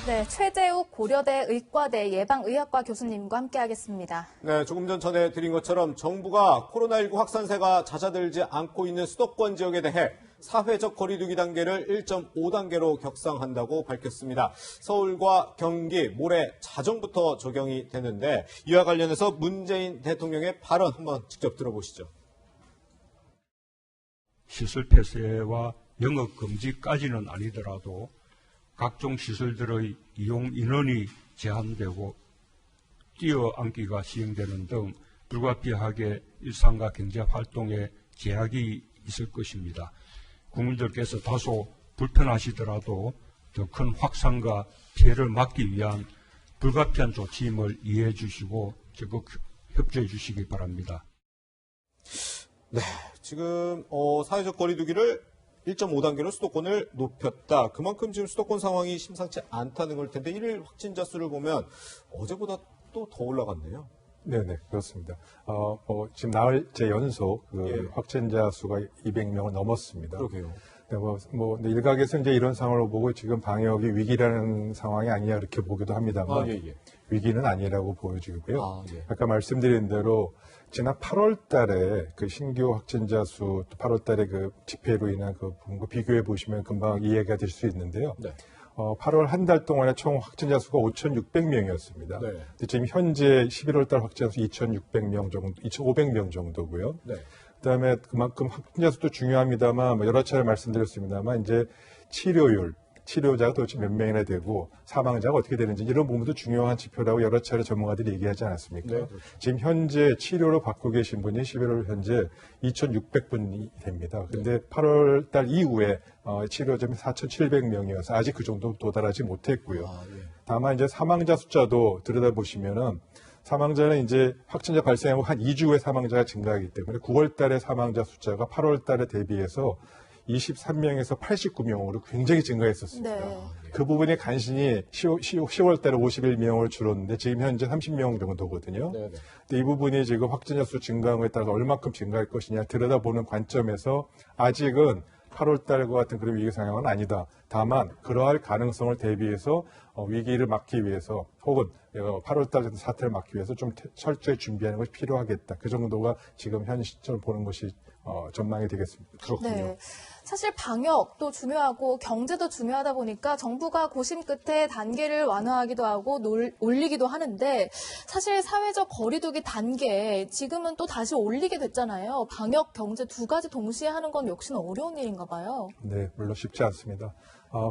네, 최재욱 고려대 의과대 예방의학과 교수님과 함께하겠습니다. 네, 조금 전 전해드린 것처럼 정부가 코로나19 확산세가 잦아들지 않고 있는 수도권 지역에 대해 사회적 거리두기 단계를 1.5단계로 격상한다고 밝혔습니다. 서울과 경기, 모레 자정부터 적용이 되는데 이와 관련해서 문재인 대통령의 발언 한번 직접 들어보시죠. 시설 폐쇄와 영업 금지까지는 아니더라도 각종 시설들의 이용 인원이 제한되고 뛰어앉기가 시행되는 등 불가피하게 일상과 경제 활동에 제약이 있을 것입니다. 국민들께서 다소 불편하시더라도 더 큰 확산과 피해를 막기 위한 불가피한 조치임을 이해해 주시고 적극 협조해 주시기 바랍니다. 네, 지금 사회적 거리두기를 1.5단계로 수도권을 높였다. 그만큼 지금 수도권 상황이 심상치 않다는 걸 텐데 일일 확진자 수를 보면 어제보다 또 더 올라갔네요. 네네, 그렇습니다. 지금 나흘째 연속 확진자 수가 200명을 넘었습니다. 그러게요. 네, 일각에서 이제 이런 상황을 보고 지금 방역이 위기라는 상황이 아니냐 이렇게 보기도 합니다만 위기는 아니라고 보여지고요. 아까 말씀드린 대로 지난 8월 달에 그 신규 확진자 수, 또 8월 달에 그 집회로 인한 그 부분과 비교해 보시면 금방 이해가 될 수 있는데요. 네. 8월 한 달 동안에 총 확진자 수가 5,600명이었습니다. 네. 지금 현재 11월 달 확진자 수 2,600명 정도, 2,500명 정도고요. 네. 그다음에 그만큼 확진자 수도 중요합니다만 여러 차례 말씀드렸습니다만 이제 치료자가 도대체 몇 명이나 되고 사망자가 어떻게 되는지 이런 부분도 중요한 지표라고 여러 차례 전문가들이 얘기하지 않았습니까? 네, 그렇죠. 지금 현재 치료로 받고 계신 분이 11월 현재 2,600분이 됩니다. 근데 8월 달 이후에 치료점이 4,700명이어서 아직 그 정도 도달하지 못했고요. 다만 이제 사망자 숫자도 들여다보시면은 사망자는 이제 확진자 발생하고 한 2주 후에 사망자가 증가하기 때문에 9월 달에 사망자 숫자가 8월 달에 대비해서 23명에서 89명으로 굉장히 증가했었습니다. 네. 그 부분이 간신히 10월 달에 51명으로 줄었는데 지금 현재 30명 정도거든요. 네. 근데 이 부분이 지금 확진자 수 증가함에 따라서 얼마큼 증가할 것이냐 들여다보는 관점에서 아직은 8월 달과 같은 그런 위기 상황은 아니다. 다만 그러할 가능성을 대비해서 위기를 막기 위해서 혹은 8월 달 사태를 막기 위해서 좀 철저히 준비하는 것이 필요하겠다. 그 정도가 지금 현 시점을 보는 것이 전망이 되겠습니다. 그렇군요. 네. 사실 방역도 중요하고 경제도 중요하다 보니까 정부가 고심 끝에 단계를 완화하기도 하고 올리기도 하는데 사실 사회적 거리두기 단계 지금은 또 다시 올리게 됐잖아요. 방역, 경제 두 가지 동시에 하는 건 역시나 어려운 일인가 봐요. 네, 물론 쉽지 않습니다.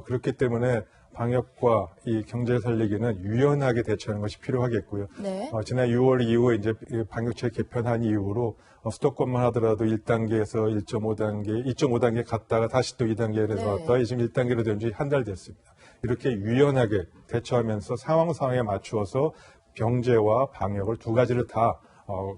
그렇기 때문에 방역과 이 경제 살리기는 유연하게 대처하는 것이 필요하겠고요. 네. 지난 6월 이후에 이제 방역체 개편한 이후로 수도권만 하더라도 1단계에서 2.5단계 갔다가 다시 또 2단계로 내려왔다가 지금 1단계로 된 지 한 달 됐습니다. 이렇게 유연하게 대처하면서 상황에 맞추어서 경제와 방역을 두 가지를 다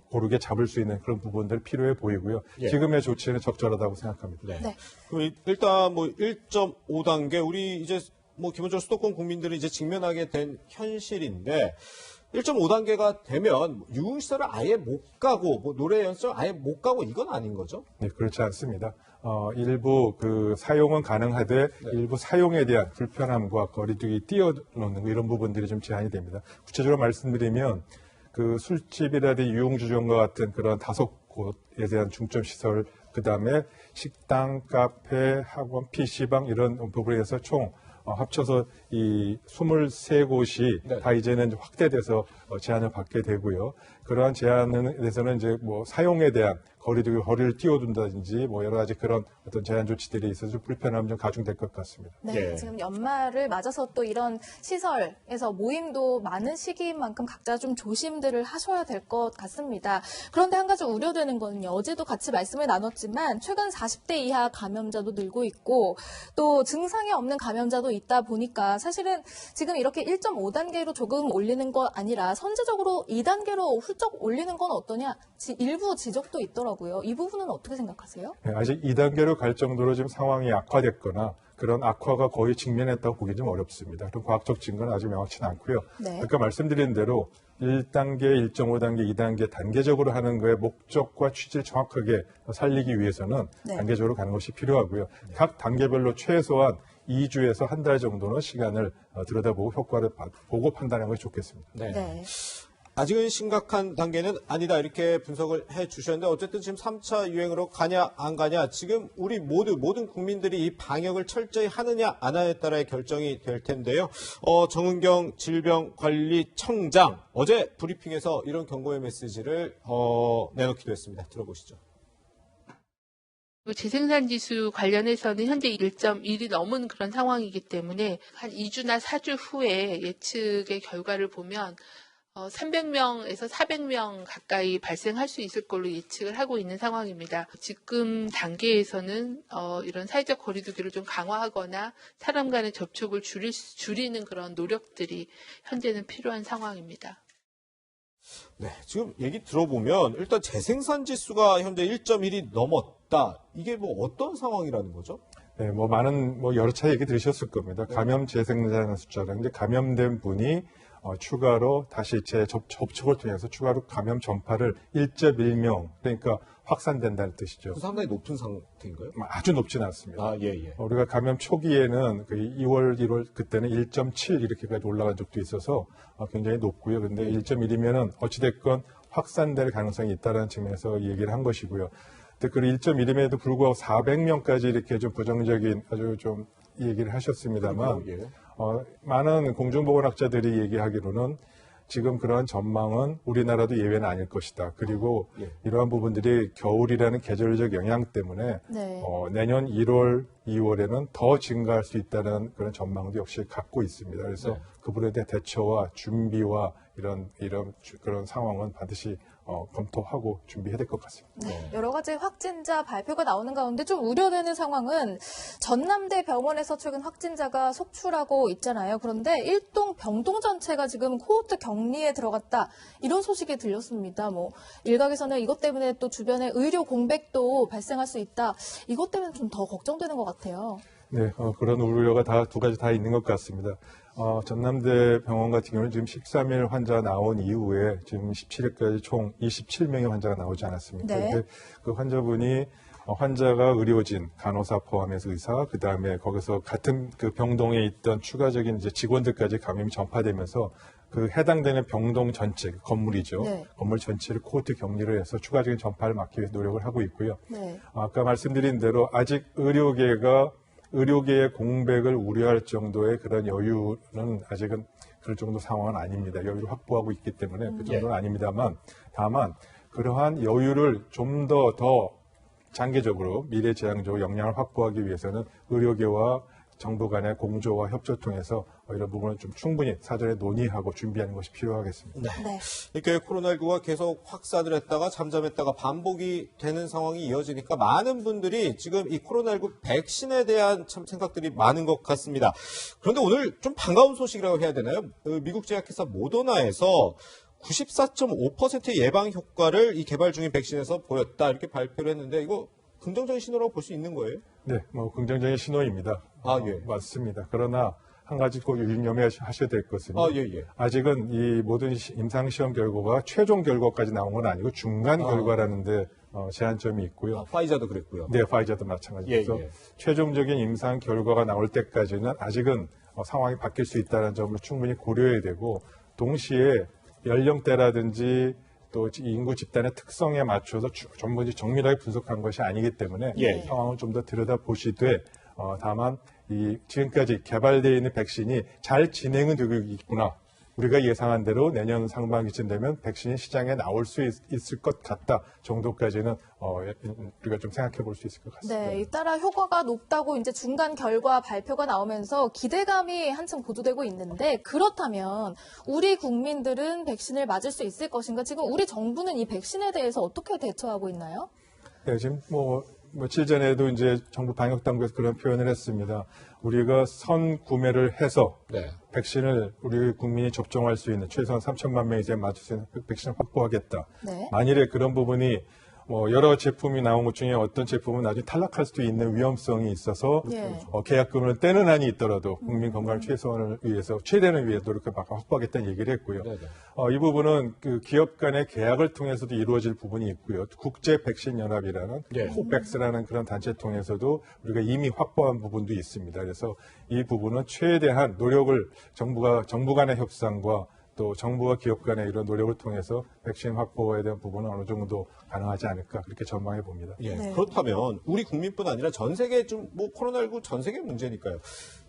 고르게 잡을 수 있는 그런 부분들 필요해 보이고요. 지금의 조치는 적절하다고 생각합니다. 네. 그럼 일단 1.5단계 우리 이제 기본적으로 수도권 국민들이 이제 직면하게 된 현실인데 1.5단계가 되면 유흥시설을 아예 못 가고 노래 연습을 아예 못 가고 이건 아닌 거죠? 네, 그렇지 않습니다. 일부 사용은 가능하되 일부 사용에 대한 불편함과 거리두기 띄워놓는 이런 부분들이 좀 제한이 됩니다. 구체적으로 말씀드리면 술집이라든지 유흥주점과 같은 그런 5곳에 대한 중점 시설, 그 다음에 식당, 카페, 학원, PC방 이런 부분에서 총 합쳐서 이 23곳이 다 이제는 확대돼서 제한을 받게 되고요. 그러한 제한에 대해서는 이제 사용에 대한 거리를 띄워둔다든지 여러 가지 그런 어떤 제한 조치들이 있어서 불편함이 좀 가중될 것 같습니다. 네, 지금 연말을 맞아서 또 이런 시설에서 모임도 많은 시기인 만큼 각자 좀 조심들을 하셔야 될 것 같습니다. 그런데 한 가지 우려되는 거는요. 어제도 같이 말씀을 나눴지만 최근 40대 이하 감염자도 늘고 있고 또 증상이 없는 감염자도 있다 보니까 사실은 지금 이렇게 1.5단계로 조금 올리는 거 아니라 선제적으로 2단계로 훌쩍 올리는 건 어떠냐 일부 지적도 있더라고요. 이 부분은 어떻게 생각하세요? 네, 아직 2단계로 갈 정도로 지금 상황이 악화됐거나 그런 악화가 거의 직면했다고 보기 좀 어렵습니다. 그런 과학적 증거는 아직 명확치는 않고요. 네. 아까 말씀드린 대로 1단계, 1.5단계, 2단계 단계적으로 하는 거에 목적과 취지를 정확하게 살리기 위해서는 단계적으로 가는 것이 필요하고요. 각 단계별로 최소한 2주에서 한 달 정도는 시간을 들여다보고 효과를 보고 판단하는 것이 좋겠습니다. 네. 아직은 심각한 단계는 아니다 이렇게 분석을 해 주셨는데 어쨌든 지금 3차 유행으로 가냐 안 가냐 지금 우리 모든 국민들이 이 방역을 철저히 하느냐 안 하느냐에 따라 결정이 될 텐데요. 정은경 질병관리청장 어제 브리핑에서 이런 경고의 메시지를 내놓기도 했습니다. 들어보시죠. 재생산 지수 관련해서는 현재 1.1이 넘은 그런 상황이기 때문에 한 2주나 4주 후에 예측의 결과를 보면 300명에서 400명 가까이 발생할 수 있을 걸로 예측을 하고 있는 상황입니다. 지금 단계에서는 이런 사회적 거리두기를 좀 강화하거나 사람 간의 접촉을 줄이는 그런 노력들이 현재는 필요한 상황입니다. 네, 지금 얘기 들어보면 일단 재생산 지수가 현재 1.1이 넘었다. 이게 뭐 어떤 상황이라는 거죠? 네, 많은 여러 차례 얘기 들으셨을 겁니다. 감염 재생산 숫자랑 이제 감염된 분이 추가로 다시 접촉을 통해서 추가로 감염 전파를 1.1명, 그러니까 확산된다는 뜻이죠. 상당히 높은 상태인가요? 아주 높지는 않습니다. 예. 우리가 감염 초기에는 2월, 1월 그때는 1.7 이렇게까지 올라간 적도 있어서 굉장히 높고요. 근데 1.1이면은 어찌됐건 확산될 가능성이 있다는 측면에서 얘기를 한 것이고요. 근데 그 1.1임에도 불구하고 400명까지 이렇게 좀 부정적인 아주 좀 얘기를 하셨습니다만, 많은 공중보건학자들이 얘기하기로는 지금 그러한 전망은 우리나라도 예외는 아닐 것이다. 그리고 이러한 부분들이 겨울이라는 계절적 영향 때문에 네. 내년 1월, 2월에는 더 증가할 수 있다는 그런 전망도 역시 갖고 있습니다. 그래서 그 부분에 대한 대처와 준비와 이런 그런 상황은 반드시 검토하고 준비해야 될 것 같습니다. 네, 여러 가지 확진자 발표가 나오는 가운데 좀 우려되는 상황은 전남대 병원에서 최근 확진자가 속출하고 있잖아요. 그런데 일동 병동 전체가 지금 코호트 격리에 들어갔다 이런 소식이 들렸습니다. 일각에서는 이것 때문에 또 주변에 의료 공백도 발생할 수 있다. 이것 때문에 좀 더 걱정되는 것 같아요. 네, 그런 우려가 두 가지 다 있는 것 같습니다. 전남대 병원 같은 경우는 지금 13일 환자 나온 이후에 지금 17일까지 총 27명의 환자가 나오지 않았습니까? 네. 근데 그 환자분이 환자가 의료진, 간호사 포함해서 의사, 그 다음에 거기서 같은 그 병동에 있던 추가적인 이제 직원들까지 감염이 전파되면서 그 해당되는 병동 전체, 건물이죠. 네. 건물 전체를 코호트 격리를 해서 추가적인 전파를 막기 위해 노력을 하고 있고요. 네. 아까 말씀드린 대로 아직 의료계의 공백을 우려할 정도의 그런 여유는 아직은 그럴 정도 상황은 아닙니다. 여유를 확보하고 있기 때문에 그 정도는 아닙니다만 다만 그러한 여유를 좀 더 장기적으로 미래지향적으로 역량을 확보하기 위해서는 의료계와 정부 간의 공조와 협조 통해서 이런 부분을 좀 충분히 사전에 논의하고 준비하는 것이 필요하겠습니다. 네. 이렇게 코로나19가 계속 확산을 했다가 잠잠했다가 반복이 되는 상황이 이어지니까 많은 분들이 지금 이 코로나19 백신에 대한 참 생각들이 많은 것 같습니다. 그런데 오늘 좀 반가운 소식이라고 해야 되나요? 미국 제약회사 모더나에서 94.5%의 예방 효과를 이 개발 중인 백신에서 보였다 이렇게 발표를 했는데 이거 긍정적인 신호라고 볼 수 있는 거예요? 네, 긍정적인 신호입니다. 예. 맞습니다. 그러나 한 가지 꼭 유념하셔야 될 것은 예. 아직은 이 모든 임상시험 결과가 최종 결과까지 나온 건 아니고 중간 결과라는데 제한점이 있고요. 파이자도 그랬고요. 네, 파이자도 마찬가지죠. 최종적인 임상 결과가 나올 때까지는 아직은 상황이 바뀔 수 있다는 점을 충분히 고려해야 되고 동시에 연령대라든지 또 인구 집단의 특성에 맞춰서 전부 정밀하게 분석한 것이 아니기 때문에 상황을 좀 더 들여다보시되 다만 지금까지 개발되어 있는 백신이 잘 진행은 되고 있구나. 우리가 예상한 대로 내년 상반기쯤 되면 백신이 시장에 나올 수 있을 것 같다 정도까지는 우리가 좀 생각해 볼 수 있을 것 같습니다. 네, 잇따라 효과가 높다고 이제 중간 결과 발표가 나오면서 기대감이 한층 고조되고 있는데 그렇다면 우리 국민들은 백신을 맞을 수 있을 것인가? 지금 우리 정부는 이 백신에 대해서 어떻게 대처하고 있나요? 네, 지금 며칠 전에도 이제 정부 방역 당국에서 그런 표현을 했습니다. 우리가 선 구매를 해서 백신을 우리 국민이 접종할 수 있는 최소한 3천만 명이 이제 맞을 수 있는 백신을 확보하겠다. 네. 만일에 그런 부분이 뭐 여러 제품이 나온 것 중에 어떤 제품은 나중에 탈락할 수도 있는 위험성이 있어서 예. 계약금을 떼는 한이 있더라도 국민 건강을 최소한을 위해서 최대한을 위해 노력을 확보하겠다는 얘기를 했고요. 이 부분은 그 기업 간의 계약을 통해서도 이루어질 부분이 있고요. 국제 백신 연합이라는 코백스라는 그런 단체 통해서도 우리가 이미 확보한 부분도 있습니다. 그래서 이 부분은 최대한 노력을 정부 간의 협상과 또 정부와 기업 간의 이런 노력을 통해서 백신 확보에 대한 부분은 어느 정도 가능하지 않을까 그렇게 전망해 봅니다. 예, 네. 그렇다면 우리 국민뿐 아니라 전 세계 코로나19 전 세계 문제니까요.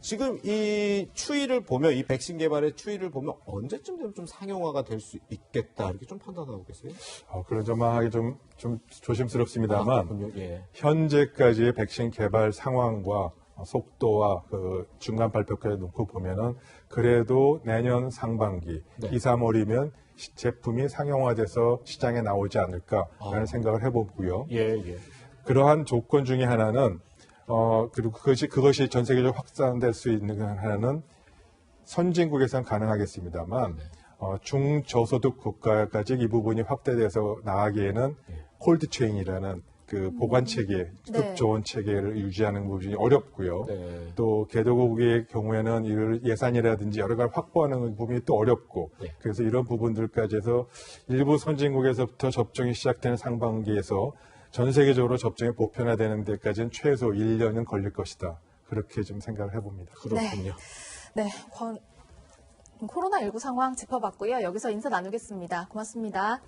지금 이 추이를 보면 이 백신 개발의 추이를 보면 언제쯤 되면 좀 상용화가 될 수 있겠다 이렇게 좀 판단하고 계세요? 그런 점하기 좀 조심스럽습니다만 그렇군요. 예. 현재까지의 백신 개발 상황과 속도와 그 중간 발표까지 놓고 보면은 그래도 내년 상반기 2, 3월이면 제품이 상용화돼서 시장에 나오지 않을까라는 생각을 해보고요. 예. 그러한 조건 중에 하나는 그리고 그것이 전 세계적으로 확산될 수 있는 하나는 선진국에서는 가능하겠습니다만 중저소득 국가까지 이 부분이 확대돼서 나가기에는 콜드체인이라는 그 보관 체계, 급조원 체계를 유지하는 부분이 어렵고요. 또 개도국의 경우에는 이 예산이라든지 여러 가지 확보하는 부분이 또 어렵고, 그래서 이런 부분들까지 해서 일부 선진국에서부터 접종이 시작되는 상반기에서 전 세계적으로 접종이 보편화되는 데까지는 최소 1년은 걸릴 것이다. 그렇게 좀 생각을 해봅니다. 그렇군요. 네. 코로나19 상황 짚어봤고요. 여기서 인사 나누겠습니다. 고맙습니다.